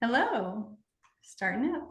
Hello, starting up.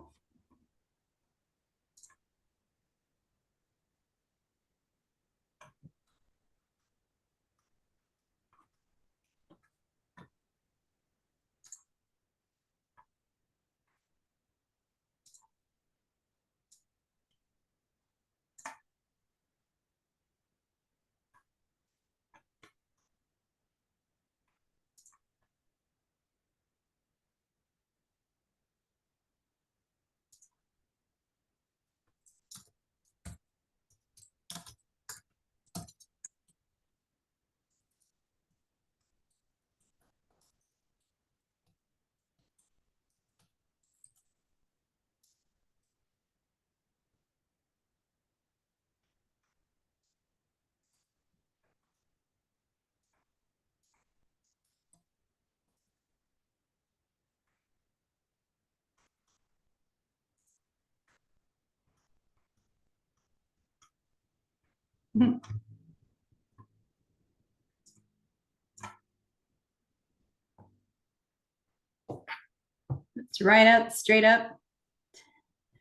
It's right up, straight up.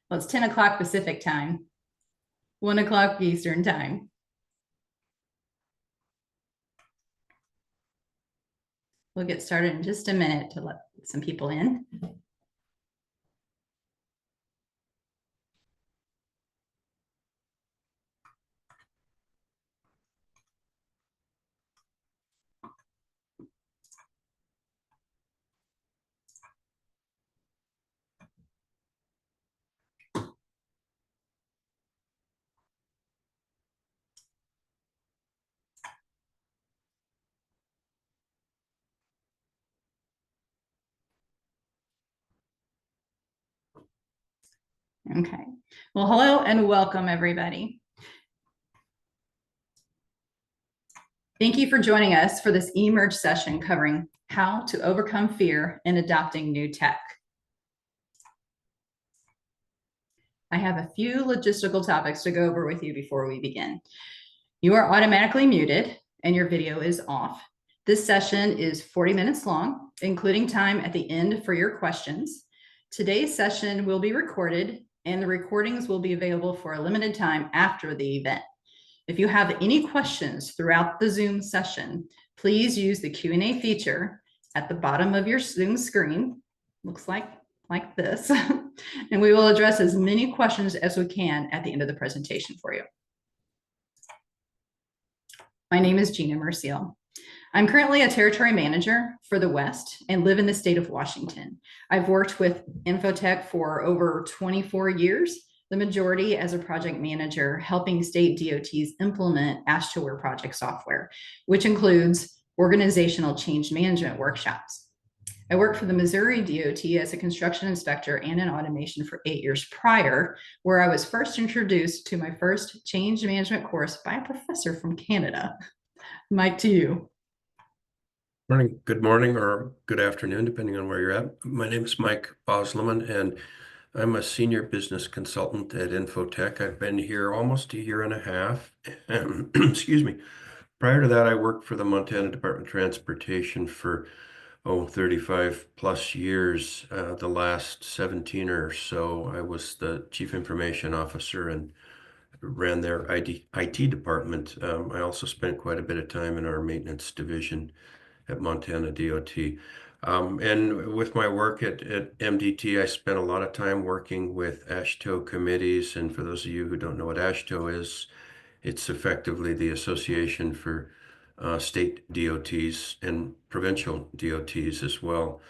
Well, it's 10 o'clock Pacific time, 1 o'clock Eastern time. We'll get started in just a minute to let some people in. Okay. Well, hello and welcome, everybody. Thank you for joining us for this eMERGE session covering how to overcome fear in adopting new tech. I have a few logistical topics to go over with you before we begin. You are automatically muted and your video is off. This session is 40 minutes long, including time at the end for your questions. Today's session will be recorded and the recordings will be available for a limited time after the event. If you have any questions throughout the Zoom session, please use the Q&A feature at the bottom of your Zoom screen. Looks like this. And we will address as many questions as we can at the end of the presentation for you. My name is Gina Merciel. I'm currently a territory manager for the West and live in the state of Washington. I've worked with Infotech for over 24 years, the majority as a project manager, helping state DOTs implement Ash2Ware project software, which includes organizational change management workshops. I worked for the Missouri DOT as a construction inspector and in automation for 8 years prior, where I was first introduced to my first change management course by a professor from Canada. Mike, to you. Morning, good morning, or good afternoon, depending on where you're at. My name is Mike Bosleman, and I'm a senior business consultant at Infotech. I've been here almost a year and a half. Excuse me. Prior to that, I worked for the Montana Department of Transportation for 35 plus years. The last 17 or so, I was the chief information officer and ran their IT department. I also spent quite a bit of time in our maintenance division at Montana DOT. And with my work at MDT, I spent a lot of time working with AASHTO committees. And for those of you who don't know what AASHTO is, it's effectively the Association for State DOTs and provincial DOTs as well.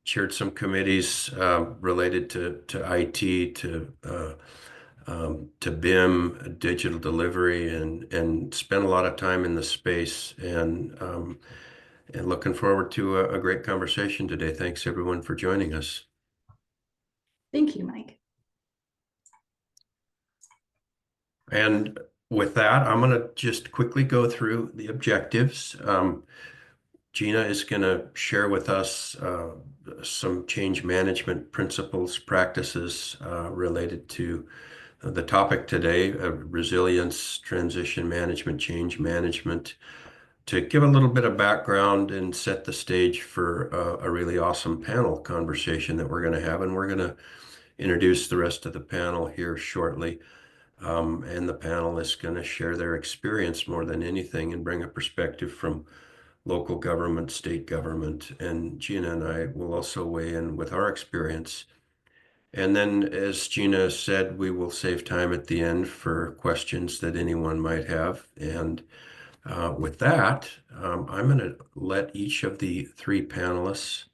Chaired some committees related to IT, to BIM, digital delivery, and spent a lot of time in the space, and looking forward to a great conversation today. Thanks everyone for joining us. Thank you, Mike. And with that, I'm going to just quickly go through the objectives. Gina is going to share with us some change management principles, practices related to the topic today, resilience, transition management, change management. to give a little bit of background and set the stage for a really awesome panel conversation that we're going to have. And we're going to introduce the rest of the panel here shortly. And the panel is going to share their experience more than anything and bring a perspective from local government, state government, and Gina and I will also weigh in with our experience. And then, as Gina said, we will save time at the end for questions that anyone might have. And with that, I'm going to let each of the three panelists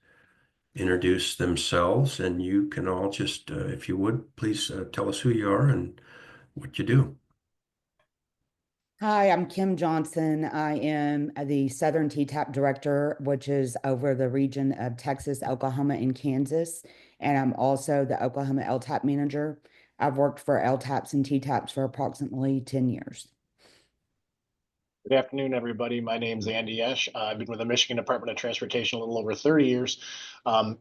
introduce themselves, and you can all just, if you would, please tell us who you are and what you do. Hi, I'm Kim Johnson. I am the Southern TTAP Director, which is over the region of Texas, Oklahoma, and Kansas. And I'm also the Oklahoma LTAP Manager. I've worked for LTAPs and TTAPs for approximately 10 years. Good afternoon, everybody. My name's Andy Esch. I've been with the Michigan Department of Transportation a little over 30 years.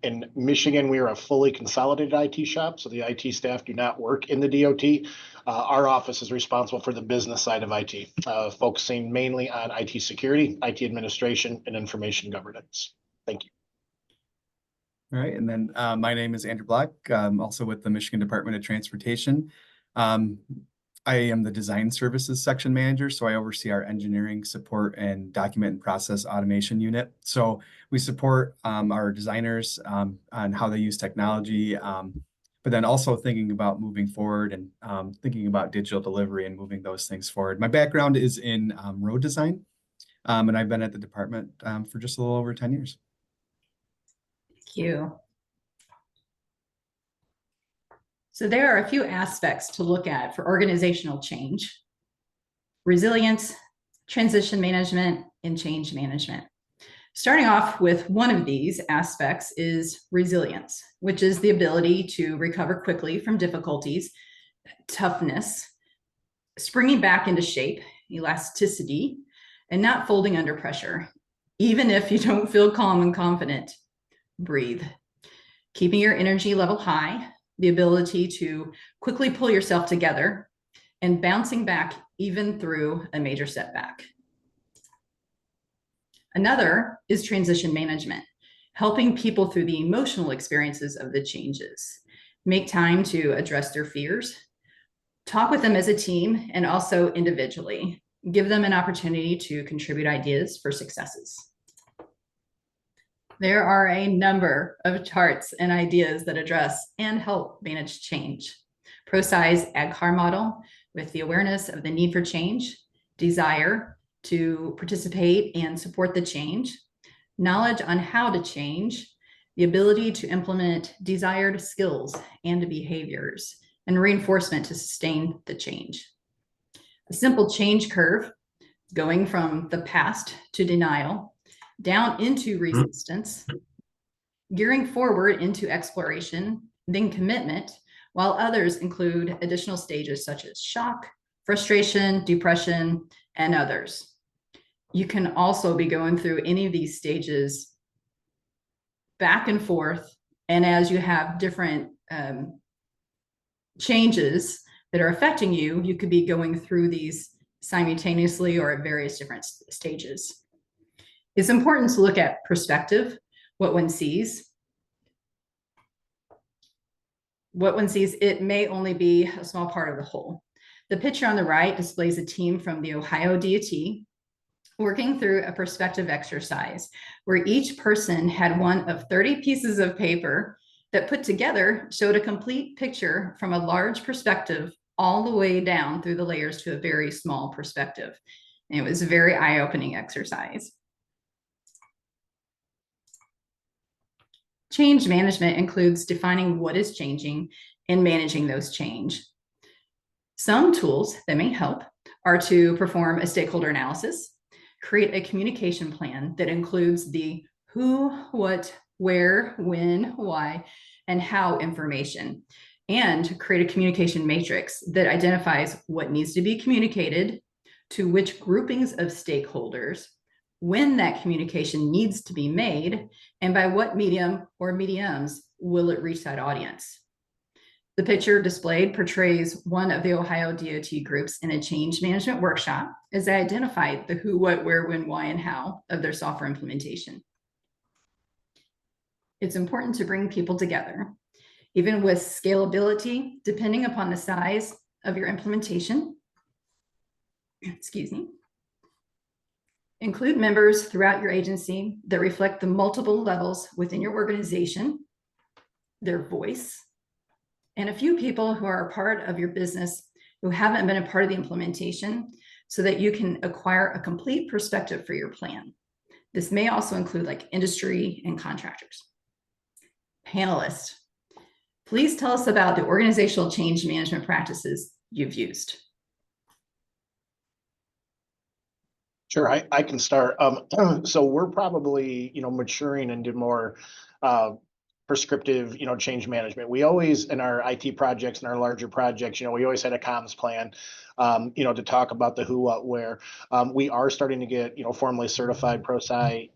In Michigan, we are a fully consolidated IT shop, so the IT staff do not work in the DOT. Our office is responsible for the business side of IT, focusing mainly on IT security, IT administration, and information governance. Thank you. All right, and then my name is Andrew Black. I'm also with the Michigan Department of Transportation. I am the Design Services Section Manager, so I oversee our engineering, support, and document and process automation unit. So we support our designers on how they use technology, but then also thinking about moving forward and thinking about digital delivery and moving those things forward. My background is in road design, and I've been at the department for just a little over 10 years. Thank you. So there are a few aspects to look at for organizational change: resilience, transition management, and change management. Starting off with one of these aspects is resilience, which is the ability to recover quickly from difficulties, toughness, springing back into shape, elasticity, and not folding under pressure. Even if you don't feel calm and confident, breathe. Keeping your energy level high, the ability to quickly pull yourself together, and bouncing back even through a major setback. Another is transition management, helping people through the emotional experiences of the changes. Make time to address their fears, talk with them as a team and also individually. Give them an opportunity to contribute ideas for successes. There are a number of charts and ideas that address and help manage change. ProSci's AGCAR model with the awareness of the need for change, desire to participate and support the change, knowledge on how to change, the ability to implement desired skills and behaviors, and reinforcement to sustain the change. A simple change curve going from the past to denial, down into resistance, gearing forward into exploration, then commitment, while others include additional stages such as shock, frustration, depression, and others. You can also be going through any of these stages back and forth, and as you have different changes that are affecting you, you could be going through these simultaneously or at various different stages. It's important to look at perspective, what one sees. What one sees, it may only be a small part of the whole. The picture on the right displays a team from the Ohio DOT working through a perspective exercise where each person had one of 30 pieces of paper that put together showed a complete picture from a large perspective all the way down through the layers to a very small perspective. And it was a very eye-opening exercise. Change management includes defining what is changing and managing those change. Some tools that may help are to perform a stakeholder analysis, create a communication plan that includes the who, what, where, when, why, and how information, and create a communication matrix that identifies what needs to be communicated to which groupings of stakeholders, when that communication needs to be made, and by what medium or mediums will it reach that audience. The picture displayed portrays one of the Ohio DOT groups in a change management workshop as they identified the who, what, where, when, why, and how of their software implementation. It's important to bring people together, even with scalability, depending upon the size of your implementation. Excuse me. Include members throughout your agency that reflect the multiple levels within your organization, their voice, and a few people who are a part of your business who haven't been a part of the implementation so that you can acquire a complete perspective for your plan. This may also include like industry and contractors. Panelists, please tell us about the organizational change management practices you've used. Sure, I can start. So we're probably, maturing into more prescriptive, change management. We always, in our IT projects and our larger projects, we always had a comms plan, to talk about the who, what, where. We are starting to get, formally certified ProSci,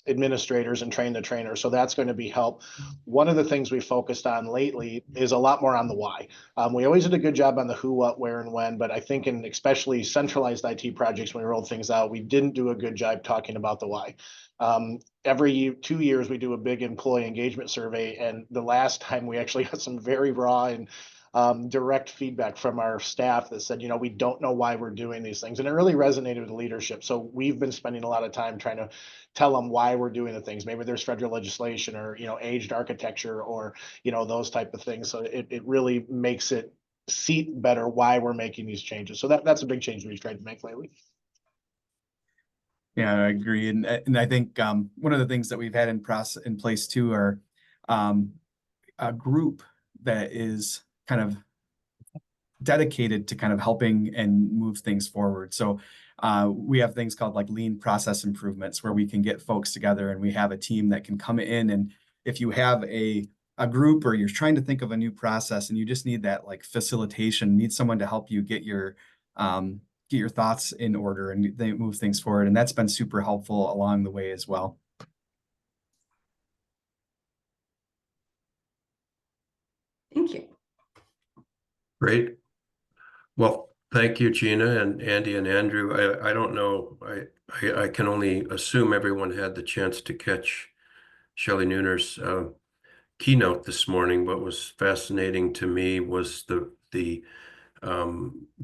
administrators and train the trainers. So that's going to be help. One of the things we focused on lately is a lot more on the why. We always did a good job on the who, what, where, and when, but I think in especially centralized IT projects, when we rolled things out, we didn't do a good job talking about the why. Every 2 years, we do a big employee engagement survey. And the last time we actually got some very raw and direct feedback from our staff that said, we don't know why we're doing these things. And it really resonated with leadership. So we've been spending a lot of time trying to tell them why we're doing the things. Maybe there's federal legislation or, aged architecture or, those type of things. So it really makes it seat better why we're making these changes. So that's a big change we've tried to make lately. Yeah, I agree. And I think one of the things that we've had in place too are a group that is kind of dedicated to kind of helping and move things forward. So we have things called like lean process improvements where we can get folks together and we have a team that can come in, and if you have a group or you're trying to think of a new process and you just need that like facilitation, need someone to help you get your thoughts in order and they move things forward. And that's been super helpful along the way as well. Thank you. Great. Well, thank you, Gina and Andy and Andrew. I don't know. I can only assume everyone had the chance to catch Shelley Nooner's keynote this morning. What was fascinating to me was the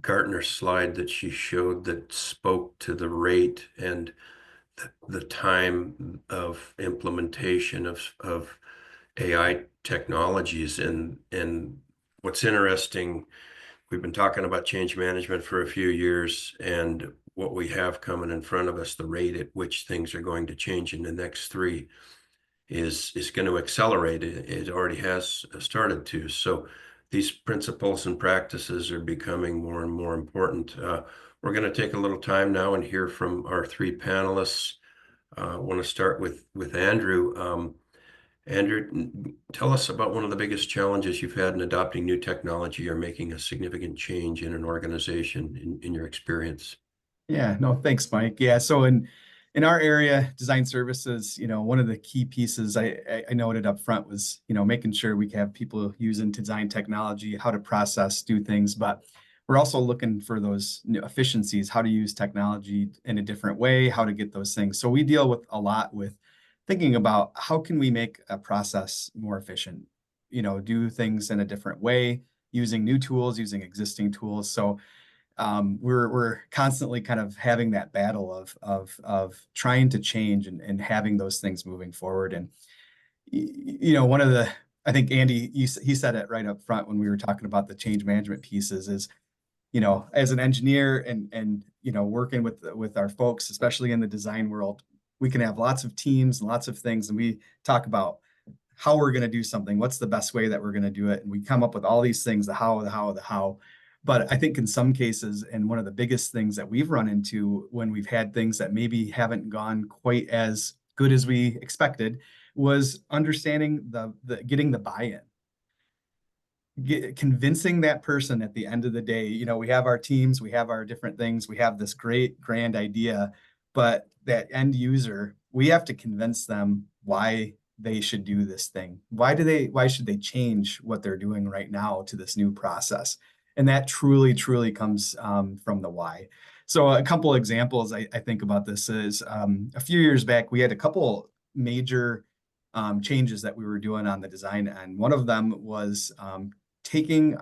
Gartner slide that she showed that spoke to the rate and the time of implementation of AI technologies. And what's interesting, we've been talking about change management for a few years, and what we have coming in front of us, the rate at which things are going to change in the next 3 is going to accelerate. It already has started to. So these principles and practices are becoming more and more important. We're going to take a little time now and hear from our 3 panelists. I want to start with Andrew. Andrew, tell us about one of the biggest challenges you've had in adopting new technology or making a significant change in an organization in your experience. Yeah, no, thanks, Mike. Yeah, so in our area, design services, one of the key pieces I noted up front was, making sure we have people using design technology, how to process, do things, but we're also looking for those efficiencies, how to use technology in a different way, how to get those things. So we deal with a lot with thinking about how can we make a process more efficient, do things in a different way, using new tools, using existing tools. So we're constantly kind of having that battle of trying to change and having those things moving forward. And one of the, I think Andy, he said it right up front when we were talking about the change management pieces is, as an engineer and working with our folks, especially in the design world, we can have lots of teams and lots of things, and we talk about how we're going to do something, what's the best way that we're going to do it, and we come up with all these things, the how. But I think in some cases, and one of the biggest things that we've run into when we've had things that maybe haven't gone quite as good as we expected, was understanding the getting the buy-in. Convincing that person at the end of the day, we have our teams, we have our different things, we have this great grand idea, but that end user, we have to convince them why they should do this thing? Why should they change what they're doing right now to this new process? And that truly comes from the why. So a couple examples I think about this is a few years back, we had a couple major changes that we were doing on the design end. One of them was taking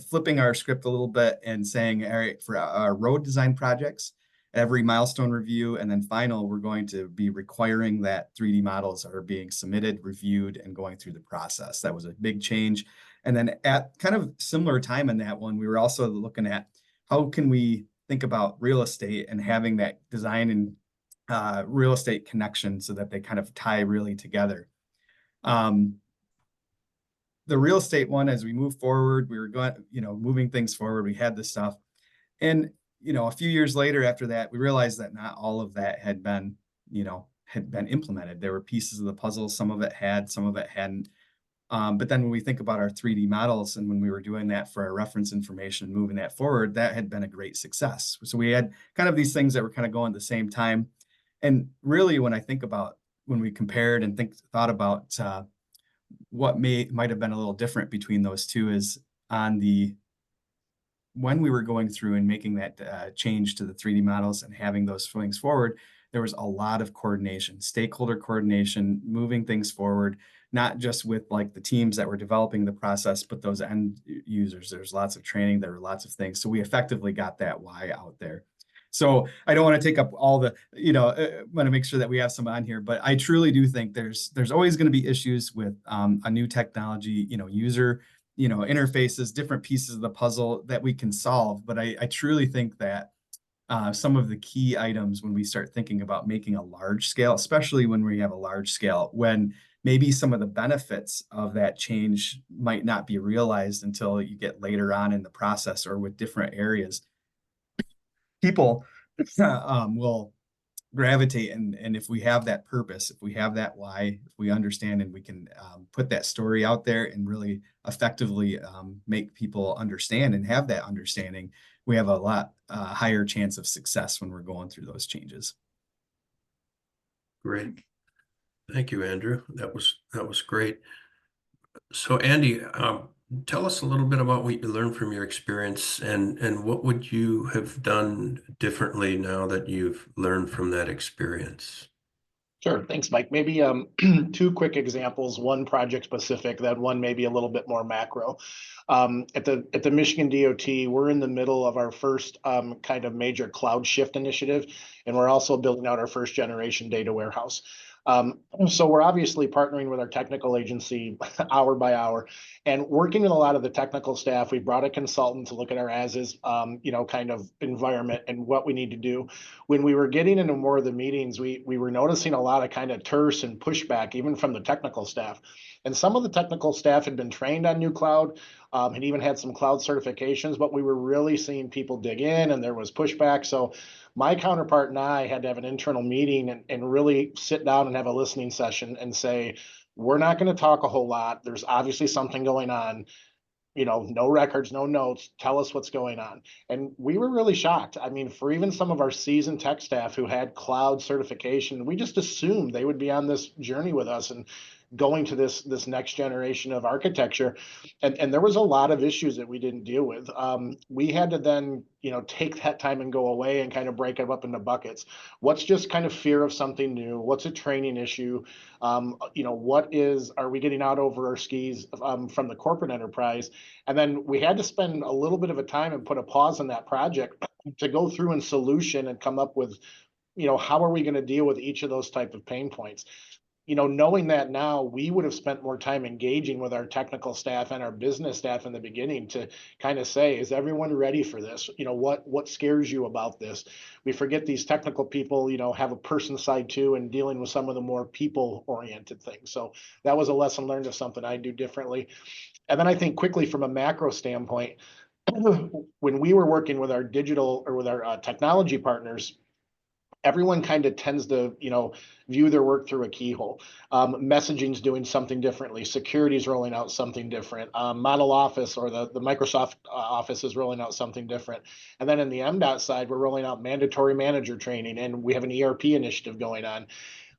flipping our script a little bit and saying, all right, for our road design projects, every milestone review and then final, we're going to be requiring that 3D models are being submitted, reviewed, and going through the process. That was a big change. And then at kind of similar time in that one, we were also looking at how can we think about real estate and having that design and real estate connection so that they kind of tie really together. The real estate one, as we move forward, we were going, moving things forward. We had this stuff. And, a few years later after that, we realized that not all of that had been implemented. There were pieces of the puzzle. Some of it had, some of it hadn't. But then when we think about our 3D models and when we were doing that for our reference information, moving that forward, that had been a great success. So we had kind of these things that were kind of going at the same time. And really, when I think about when we compared and thought about what might have been a little different between those two is when we were going through and making that change to the 3D models and having those things forward, there was a lot of coordination, stakeholder coordination, moving things forward, not just with like the teams that were developing the process, but those end users. There's lots of training, there were lots of things. So we effectively got that why out there. So I don't want to take up all the, want to make sure that we have some on here, but I truly do think there's always going to be issues with a new technology, user, interfaces, different pieces of the puzzle that we can solve. But I truly think that some of the key items when we start thinking about making a large scale, especially when we have a large scale, when maybe some of the benefits of that change might not be realized until you get later on in the process or with different areas, people will gravitate. And if we have that purpose, if we have that why, if we understand and we can put that story out there and really effectively make people understand and have that understanding, we have a lot higher chance of success when we're going through those changes. Great. Thank you, Andrew. That was great. So Andy, tell us a little bit about what you learned from your experience and what would you have done differently now that you've learned from that experience? Sure. Thanks, Mike. Maybe two quick examples, one project specific, then one maybe a little bit more macro. At the Michigan DOT, we're in the middle of our first kind of major cloud shift initiative, and we're also building out our first generation data warehouse. So we're obviously partnering with our technical agency hour by hour and working with a lot of the technical staff. We brought a consultant to look at our as-is, kind of environment and what we need to do. When we were getting into more of the meetings, we were noticing a lot of kind of terse and pushback, even from the technical staff. And some of the technical staff had been trained on new cloud, and even had some cloud certifications, but we were really seeing people dig in and there was pushback. So my counterpart and I had to have an internal meeting and really sit down and have a listening session and say, we're not going to talk a whole lot. There's obviously something going on. No records, no notes, tell us what's going on. And we were really shocked. I mean, for even some of our seasoned tech staff who had cloud certification, we just assumed they would be on this journey with us and going to this next generation of architecture. And there was a lot of issues that we didn't deal with. We had to then, take that time and go away and kind of break it up into buckets. What's just kind of fear of something new? What's a training issue? Are we getting out over our skis from the corporate enterprise? And then we had to spend a little bit of a time and put a pause on that project to go through and solution and come up with, how are we going to deal with each of those type of pain points? Knowing that now, we would have spent more time engaging with our technical staff and our business staff in the beginning to kind of say, is everyone ready for this? What scares you about this? We forget these technical people, have a person side too, and dealing with some of the more people oriented things. So that was a lesson learned of something I do differently. And then I think quickly from a macro standpoint, when we were working with our digital or with our technology partners, everyone kind of tends to, view their work through a keyhole. Messaging's doing something differently. Security's rolling out something different. Model Office or the Microsoft Office is rolling out something different. And then in the MDOT side, we're rolling out mandatory manager training, and we have an ERP initiative going on.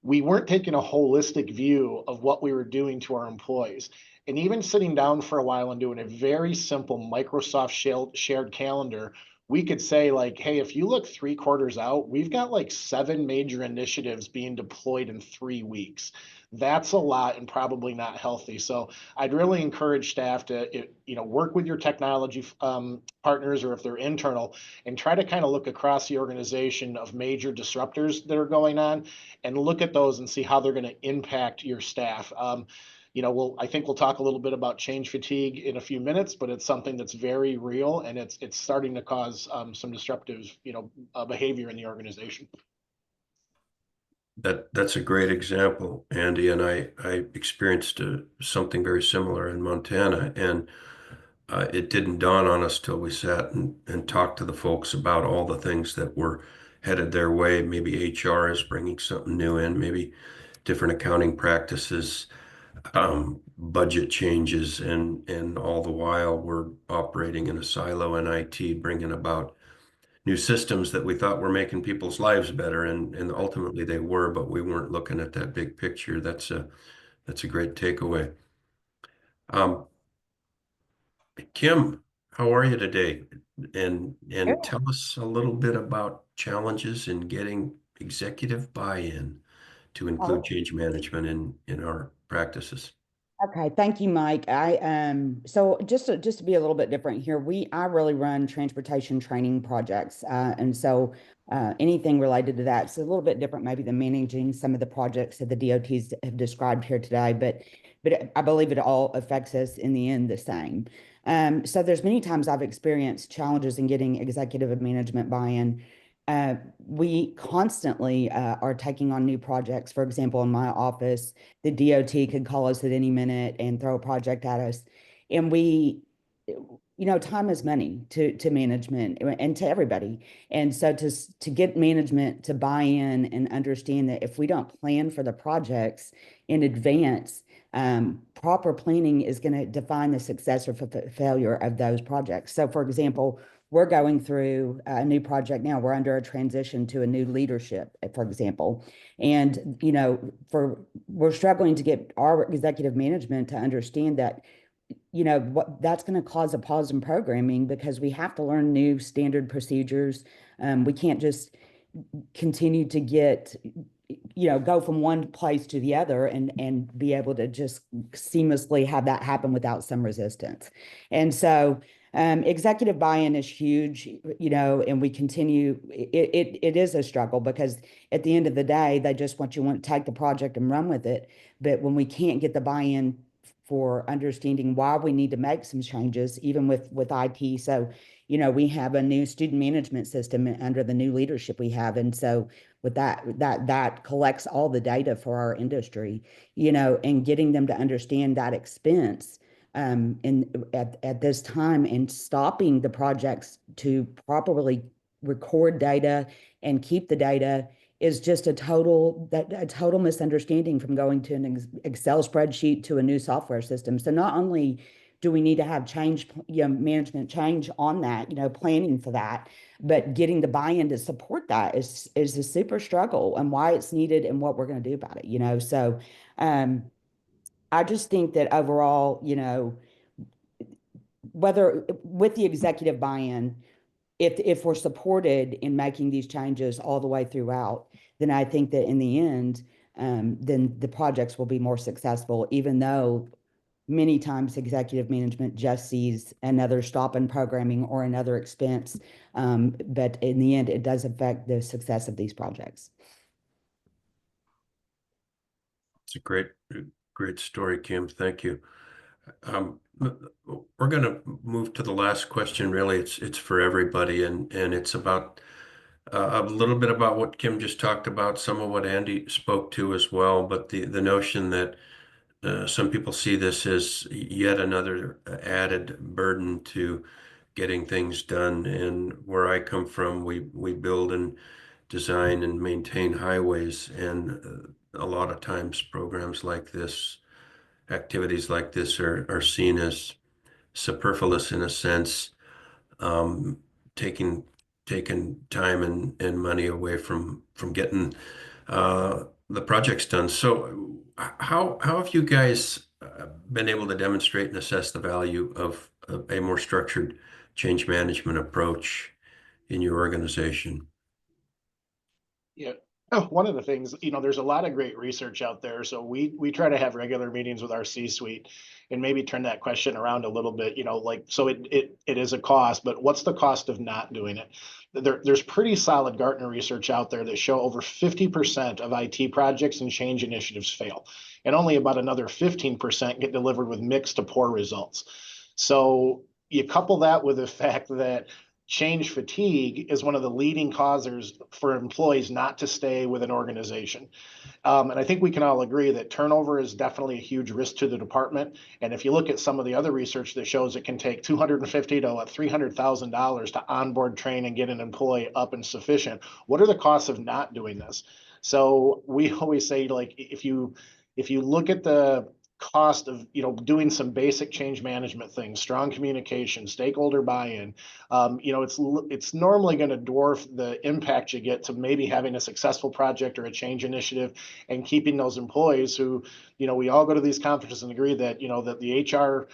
we weren't taking a holistic view of what we were doing to our employees. And even sitting down for a while and doing a very simple Microsoft shared calendar, we could say like, hey, if you look 3 quarters out, we've got like 7 major initiatives being deployed in 3 weeks. That's a lot and probably not healthy. So I'd really encourage staff to, work with your technology partners, or if they're internal, and try to kind of look across the organization of major disruptors that are going on and look at those and see how they're going to impact your staff. I think we'll talk a little bit about change fatigue in a few minutes, but it's something that's very real, and it's starting to cause some disruptive, behavior in the organization. That's a great example, Andy, and I experienced something very similar in Montana, and it didn't dawn on us till we sat and talked to the folks about all the things that were headed their way. Maybe HR is bringing something new in, maybe different accounting practices, budget changes, and all the while we're operating in a silo in IT, bringing about new systems that we thought were making people's lives better, and ultimately they were, but we weren't looking at that big picture. That's a great takeaway. Um, Kim, how are you today? And Good. tell us a little bit about challenges in getting executive buy-in to include Oh, change management in our practices. okay, thank you, Mike. So just to be a little bit different here, I really run transportation training projects, and so anything related to that. It's a little bit different, maybe than managing some of the projects that the DOTs have described here today, but I believe it all affects us in the end the same. So there's many times I've experienced challenges in getting executive management buy-in. We constantly are taking on new projects. For example, in my office, the DOT could call us at any minute and throw a project at us. And time is money to management and to everybody. And so to get management to buy in and understand that if we don't plan for the projects in advance, proper planning is going to define the success or failure of those projects. So for example, we're going through a new project now. We're under a transition to a new leadership, for example. And, we're struggling to get our executive management to understand that, what that's going to cause a pause in programming because we have to learn new standard procedures. We can't just continue to go from one place to the other and be able to just seamlessly have that happen without some resistance. And so executive buy-in is huge, and we continue, it is a struggle because at the end of the day, they just want to take the project and run with it. But when we can't get the buy-in for understanding why we need to make some changes, even with IT. So, we have a new student management system under the new leadership we have. And so with that collects all the data for our industry, and getting them to understand that expense at this time and stopping the projects to properly record data and keep the data is just a total misunderstanding from going to an Excel spreadsheet to a new software system. So not only do we need to have change, management change on that, planning for that, but getting the buy-in to support that is a super struggle, and why it's needed and what we're going to do about it. So I just think that overall, whether with the executive buy-in, if we're supported in making these changes all the way throughout, then I think that in the end, then the projects will be more successful, even though many times executive management just sees another stop in programming or another expense. But in the end, it does affect the success of these projects. It's a great story, Kim. Thank you. We're going to move to the last question. Really, it's for everybody, and it's about a little bit about what Kim just talked about, some of what Andy spoke to as well, but the notion that some people see this as yet another added burden to getting things done. And where I come from, we build and design and maintain highways, and a lot of times programs like this, activities like this are seen as superfluous in a sense, um, taking taking time and money away from getting the project's done. So how have you guys been able to demonstrate and assess the value of a more structured change management approach in your organization? Yeah. Oh, one of the things, there's a lot of great research out there. So we try to have regular meetings with our C-suite and maybe turn that question around a little bit, so it is a cost, but what's the cost of not doing it? There's pretty solid Gartner research out there that show over 50% of IT projects and change initiatives fail, and only about another 15% get delivered with mixed to poor results. So you couple that with the fact that change fatigue is one of the leading causes for employees not to stay with an organization. And I think we can all agree that turnover is definitely a huge risk to the department. And if you look at some of the other research that shows it can take $250,000 to $300,000 to onboard, train, and get an employee up and sufficient, what are the costs of not doing this? So we always say, like, if you look at the cost of doing some basic change management things, strong communication, stakeholder buy-in, it's normally going to dwarf the impact you get to maybe having a successful project or a change initiative and keeping those employees who, we all go to these conferences and agree that that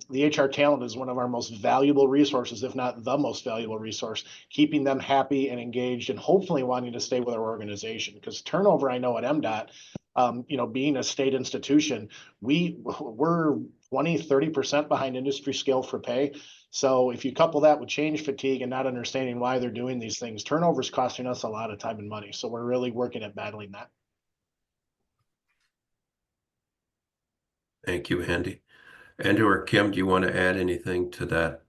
the HR talent is one of our most valuable resources, if not the most valuable resource, keeping them happy and engaged and hopefully wanting to stay with our organization. Because turnover, I know at MDOT, being a state institution, we're 20-30% behind industry scale for pay. So if you couple that with change fatigue and not understanding why they're doing these things, turnover is costing us a lot of time and money. So we're really working at battling that. Thank you, Andy. Andrew or Kim, do you want to add anything to that?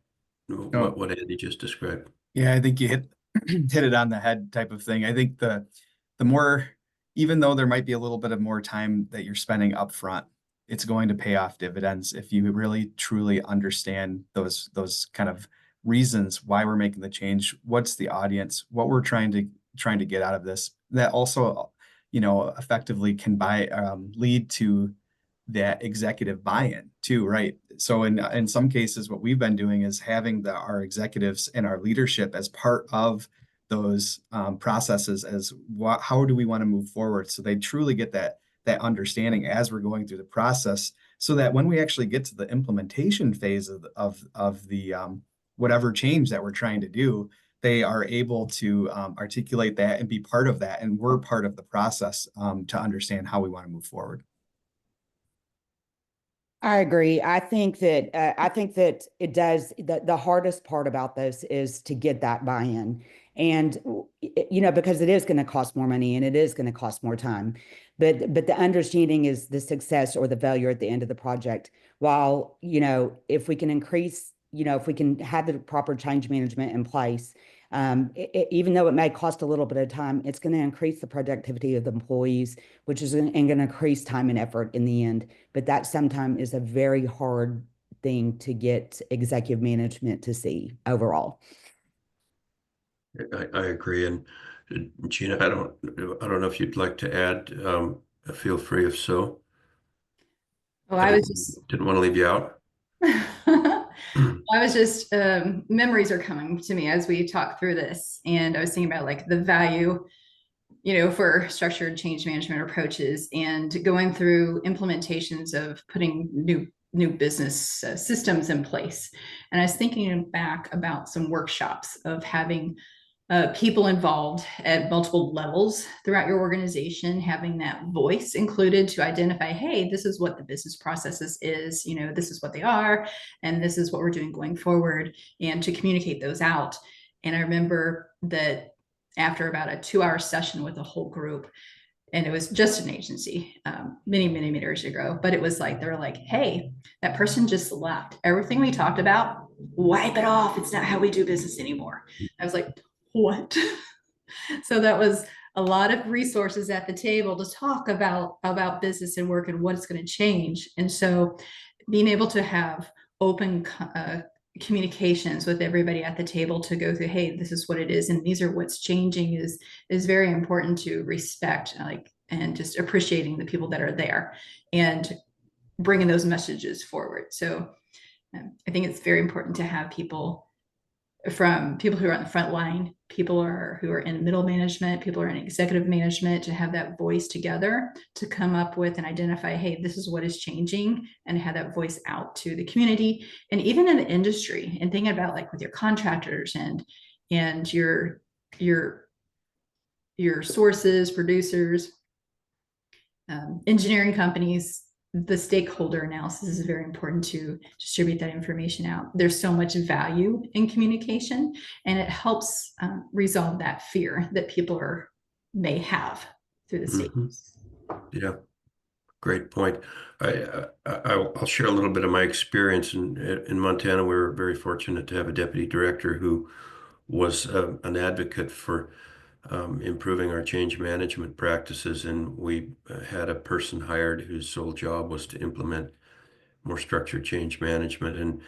No. What Andy just described? Yeah, I think you hit it on the head type of thing. I think the more, even though there might be a little bit of more time that you're spending up front, it's going to pay off dividends if you really truly understand those kind of reasons why we're making the change, what's the audience, what we're trying to get out of this. That also, effectively can lead to that executive buy-in too, right? So in some cases, what we've been doing is having our executives and our leadership as part of those processes as how do we want to move forward, so they truly get that understanding as we're going through the process, so that when we actually get to the implementation phase of the whatever change that we're trying to do, they are able to articulate that and be part of that, and we're part of the process to understand how we want to move forward. I agree. I think that it does. The hardest part about this is to get that buy-in, and because it is going to cost more money and it is going to cost more time, but the understanding is the success or the failure at the end of the project. While if we can increase, if we can have the proper change management in place, even though it may cost a little bit of time, it's going to increase the productivity of the employees, which is going to increase time and effort in the end. But that sometimes is a very hard thing to get executive management to see overall. I agree. And Gina, I don't know if you'd like to add. Feel free if so. Well, I didn't want to leave you out. I was just, memories are coming to me as we talk through this. And I was thinking about like the value, for structured change management approaches and going through implementations of putting new business systems in place. And I was thinking back about some workshops of having people involved at multiple levels throughout your organization, having that voice included to identify, hey, this is what the business processes is, this is what they are, and this is what we're doing going forward, and to communicate those out. And I remember that after about a 2-hour session with a whole group, and it was just an agency many years ago, but it was like, they were like, hey, that person just left. Everything we talked about, wipe it off. It's not how we do business anymore. I was like, what? So that was a lot of resources at the table to talk about business and work and what it's going to change. And so being able to have open communications with everybody at the table to go through, hey, this is what it is and these are what's changing is very important to respect, and just appreciating the people that are there and bringing those messages forward. So I think it's very important to have people from people who are on the front line, who are in middle management, people who are in executive management, to have that voice together to come up with and identify, hey, this is what is changing, and have that voice out to the community and even in the industry, and thinking about like with your contractors and your sources, producers, engineering companies. The stakeholder analysis is very important to distribute that information out. There's so much value in communication, and it helps resolve that fear that people may have through the statements. Yeah, great point. I'll share a little bit of my experience in Montana. We were very fortunate to have a deputy director who was an advocate for improving our change management practices, and we had a person hired whose sole job was to implement more structured change management. And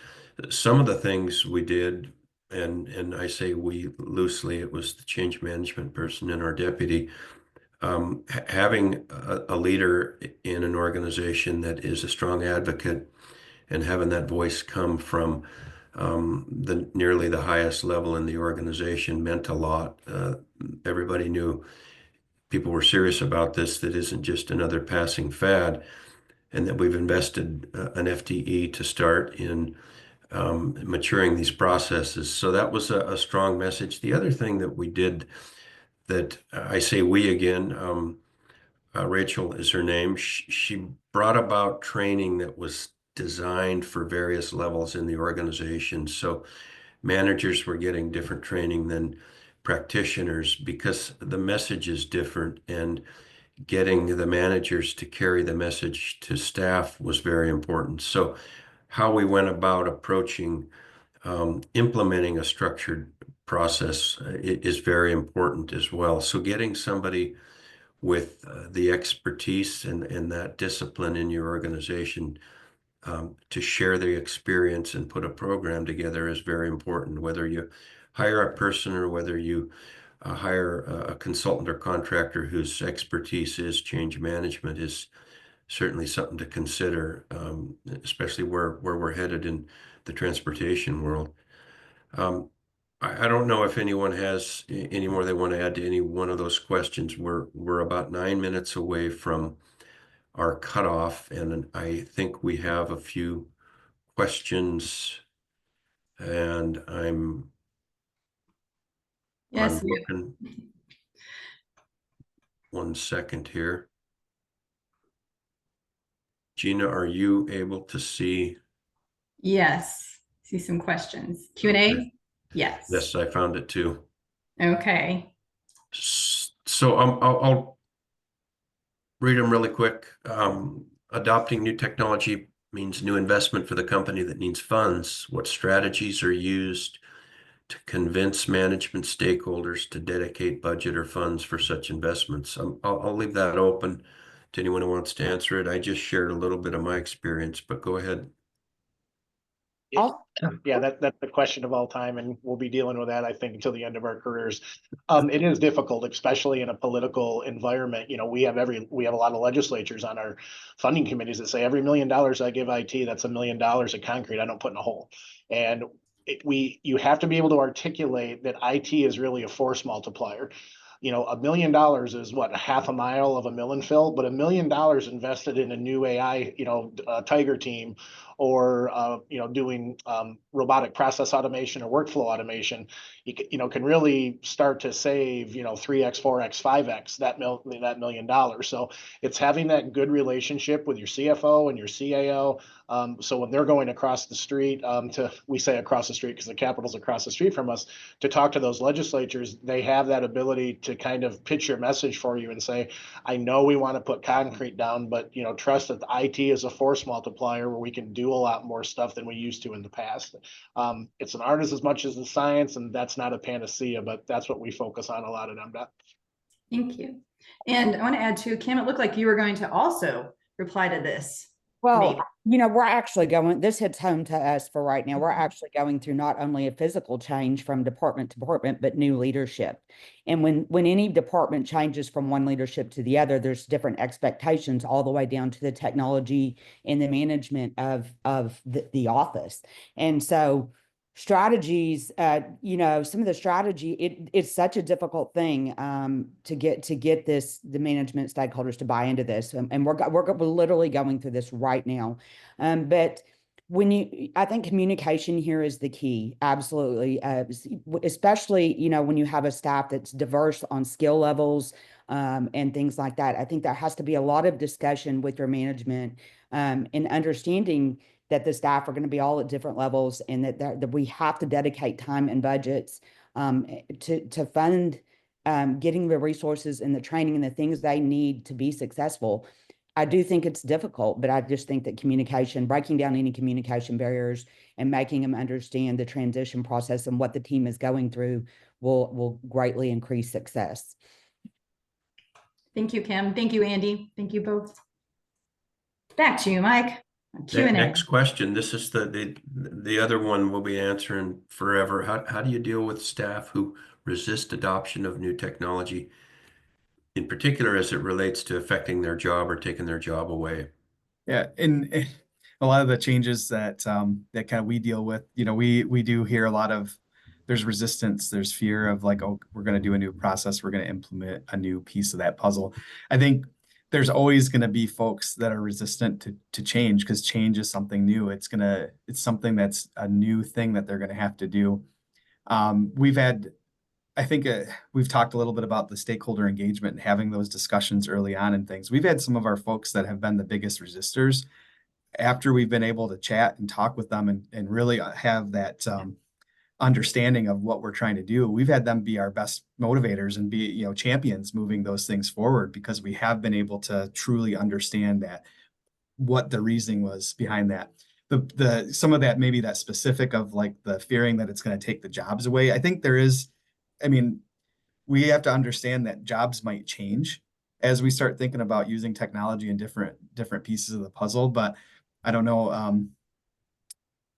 some of the things we did, and I say we loosely, it was the change management person and our deputy, having a leader in an organization that is a strong advocate and having that voice come from nearly the highest level in the organization meant a lot. Everybody knew people were serious about this, that isn't just another passing fad, and that we've invested an FTE to start in maturing these processes. So that was a strong message. The other thing that we did, that I say we again, Rachel is her name, she brought about training that was designed for various levels in the organization. So managers were getting different training than practitioners because the message is different, and getting the managers to carry the message to staff was very important. So how we went about approaching implementing a structured process is very important as well. So getting somebody with the expertise and that discipline in your organization to share their experience and put a program together is very important. Whether you hire a person or whether you hire a consultant or contractor whose expertise is change management is certainly something to consider, especially where we're headed in the transportation world. I don't know if anyone has any more they want to add to any one of those questions. We're about 9 minutes away from our cutoff, and I think we have a few questions, and I'm Yes. looking. 1 second here. Gina, are you able to see? Yes. See some questions. Q&A? Okay. Yes. Yes, I found it too. Okay. So I'll read them really quick. Adopting new technology means new investment for the company that needs funds. What strategies are used to convince management stakeholders to dedicate budget or funds for such investments? I'll leave that open to anyone who wants to answer it. I just shared a little bit of my experience, but go ahead. Yeah, that's the question of all time, and we'll be dealing with that, I think, until the end of our careers. It is difficult, especially in a political environment. You know, we have a lot of legislatures on our funding committees that say every $1 million I give IT, that's $1 million of concrete I don't put in a hole. And you have to be able to articulate that IT is really a force multiplier. You know, $1 million is what, half a mile of a mill and fill, but $1 million invested in a new AI, Tiger team, or doing robotic process automation or workflow automation, can really start to save 3x, 4x, 5x that $1 million. So it's having that good relationship with your CFO and your CAO. So when they're going across the street, we say across the street because the Capitol's across the street from us, to talk to those legislatures, they have that ability to kind of pitch your message for you and say, I know we want to put concrete down, but trust that the IT is a force multiplier where we can do a lot more stuff than we used to in the past. It's an art as much as a science, and that's not a panacea, but that's what we focus on a lot at MDOT. Thank you. And I want to add too, Kim, it looked like you were going to also reply to this. Well, we're actually this hits home to us for right now. We're actually going through not only a physical change from department to department, but new leadership. And when any department changes from one leadership to the other, there's different expectations all the way down to the technology and the management of the office. And so strategies, some of the strategy, it's such a difficult thing to get the management stakeholders to buy into this. And we're literally going through this right now. But I think communication here is the key. Absolutely. Especially, when you have a staff that's diverse on skill levels, and things like that. I think there has to be a lot of discussion with your management, and understanding that the staff are going to be all at different levels, and that we have to dedicate time and budgets to fund getting the resources and the training and the things they need to be successful. I do think it's difficult, but I just think that breaking down any communication barriers and making them understand the transition process and what the team is going through will greatly increase success. Thank you, Kim. Thank you, Andy. Thank you both. Back to you, Mike. Q&A. Next question. This is the other one we'll be answering forever. How do you deal with staff who resist adoption of new technology, in particular as it relates to affecting their job or taking their job away? Yeah, and a lot of the changes that that kind of we deal with, we do hear a lot of, there's resistance, there's fear of like, oh, we're going to do a new process, we're going to implement a new piece of that puzzle. I think there's always going to be folks that are resistant to change, because change is something new. It's something that's a new thing that they're going to have to do. I think we've talked a little bit about the stakeholder engagement and having those discussions early on and things. We've had some of our folks that have been the biggest resistors. After we've been able to chat and talk with them and really have that understanding of what we're trying to do, we've had them be our best motivators and be, champions moving those things forward, because we have been able to truly understand that what the reasoning was behind that. Some of that, maybe that specific of like the fearing that it's going to take the jobs away. I think we have to understand that jobs might change as we start thinking about using technology in different pieces of the puzzle. But I don't know.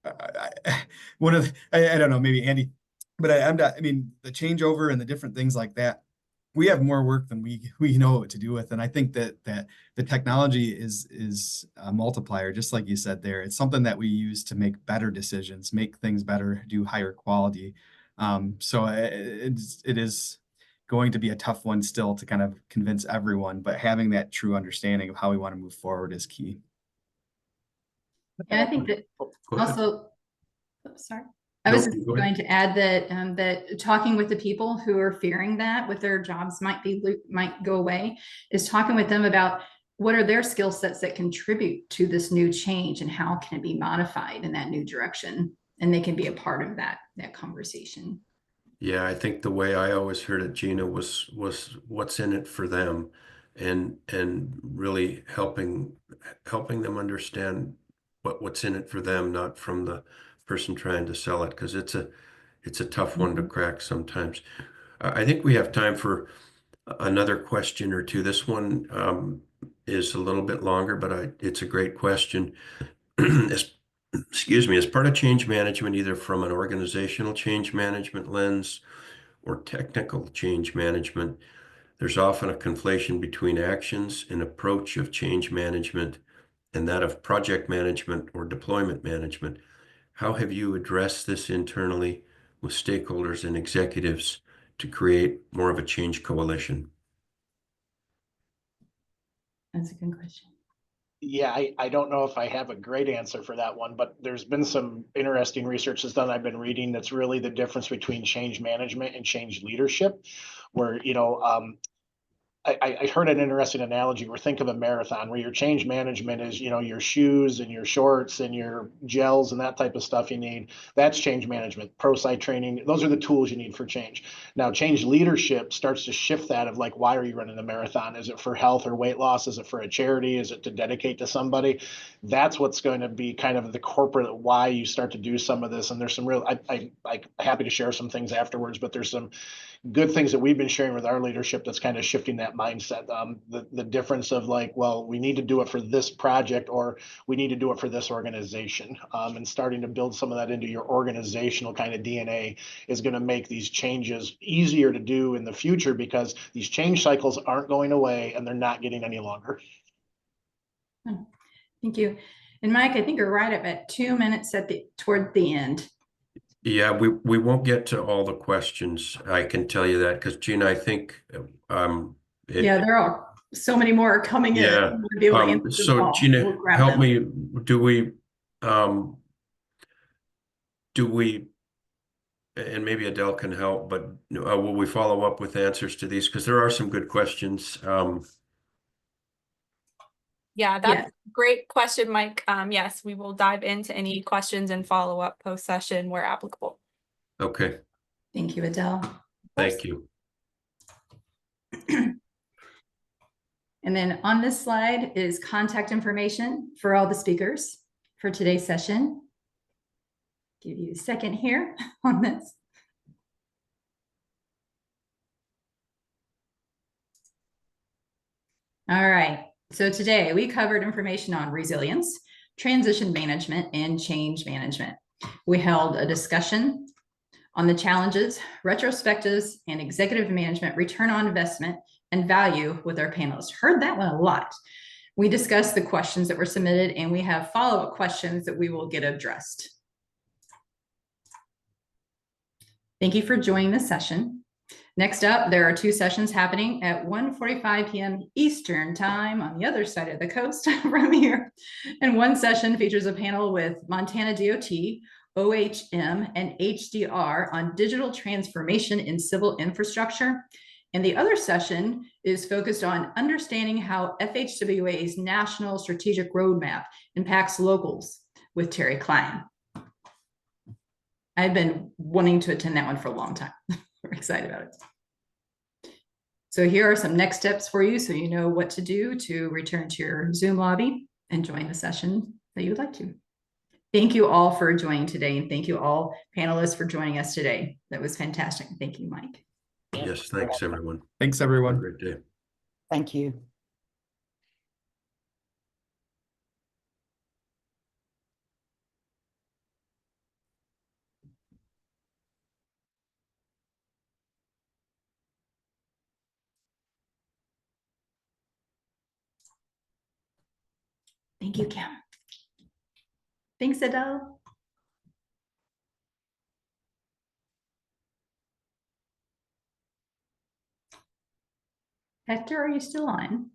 I don't know, maybe Andy, but I'm not. The changeover and the different things like that, we have more work than we know what to do with. And I think that the technology is a multiplier, just like you said there. It's something that we use to make better decisions, make things better, do higher quality. So it is going to be a tough one still to kind of convince everyone, but having that true understanding of how we want to move forward is key. And I think that also, sorry, I was going to add that that talking with the people who are fearing that with their jobs might go away, is talking with them about what are their skill sets that contribute to this new change and how can it be modified in that new direction, and they can be a part of that conversation. Yeah, I think the way I always heard it, Gina, was what's in it for them, and really helping them understand what's in it for them, not from the person trying to sell it, because it's a tough one to crack sometimes. I think we have time for another question or two. This one is a little bit longer, but it's a great question. Excuse me, as part of change management, either from an organizational change management lens or technical change management, there's often a conflation between actions and approach of change management and that of project management or deployment management. How have you addressed this internally with stakeholders and executives to create more of a change coalition? That's a good question. Yeah, I don't know if I have a great answer for that one, but there's been some interesting research that's done, I've been reading, that's really the difference between change management and change leadership, where, I heard an interesting analogy where think of a marathon where your change management is, your shoes and your shorts and your gels and that type of stuff you need. That's change management, pro site training. Those are the tools you need for change. Now, change leadership starts to shift that of like, why are you running the marathon? Is it for health or weight loss? Is it for a charity? Is it to dedicate to somebody? That's what's going to be kind of the corporate why you start to do some of this. And there's some real, I'm happy to share some things afterwards, but there's some good things that we've been sharing with our leadership that's kind of shifting that mindset. The difference of like, well, we need to do it for this project, or we need to do it for this organization, and starting to build some of that into your organizational kind of DNA is going to make these changes easier to do in the future, because these change cycles aren't going away and they're not getting any longer. Thank you. And Mike, I think you're right about 2 minutes toward the end. Yeah, we won't get to all the questions. I can tell you that because Gina, I think Yeah, there are so many more coming in. yeah. We'll be able to answer them So all. Gina, We'll grab help them. me. Do we do we and maybe Adele can help, but will we follow up with answers to these? Because there are some good questions. Yeah, Yeah. that's a great question, Mike. Yes, we will dive into any questions and follow up post session where applicable. Okay, Thank you, Adele. thank you. And then on this slide is contact information for all the speakers for today's session. Give you a second here on this. All right, so today we covered information on resilience, transition management, and change management. We held a discussion on the challenges, retrospectives, and executive management return on investment and value with our panelists. Heard that one a lot. We discussed the questions that were submitted, and we have follow-up questions that we will get addressed. Thank you for joining the session. Next up, there are two sessions happening at 1:45 p.m. Eastern time on the other side of the coast from here. And one session features a panel with Montana DOT, OHM, and HDR on digital transformation in civil infrastructure. And the other session is focused on understanding how FHWA's National Strategic Roadmap impacts locals with Terry Klein. I've been wanting to attend that one for a long time. We're excited about it. So here are some next steps for you so you know what to do to return to your Zoom lobby and join the session that you would like to. Thank you all for joining today, and thank you all panelists for joining us today. That was fantastic. Thank you, Mike. Yes, thanks everyone. Thanks, Have a everyone. great day. Thank you. Thank you, Kim. Thanks, Adele. Hector, are you still on?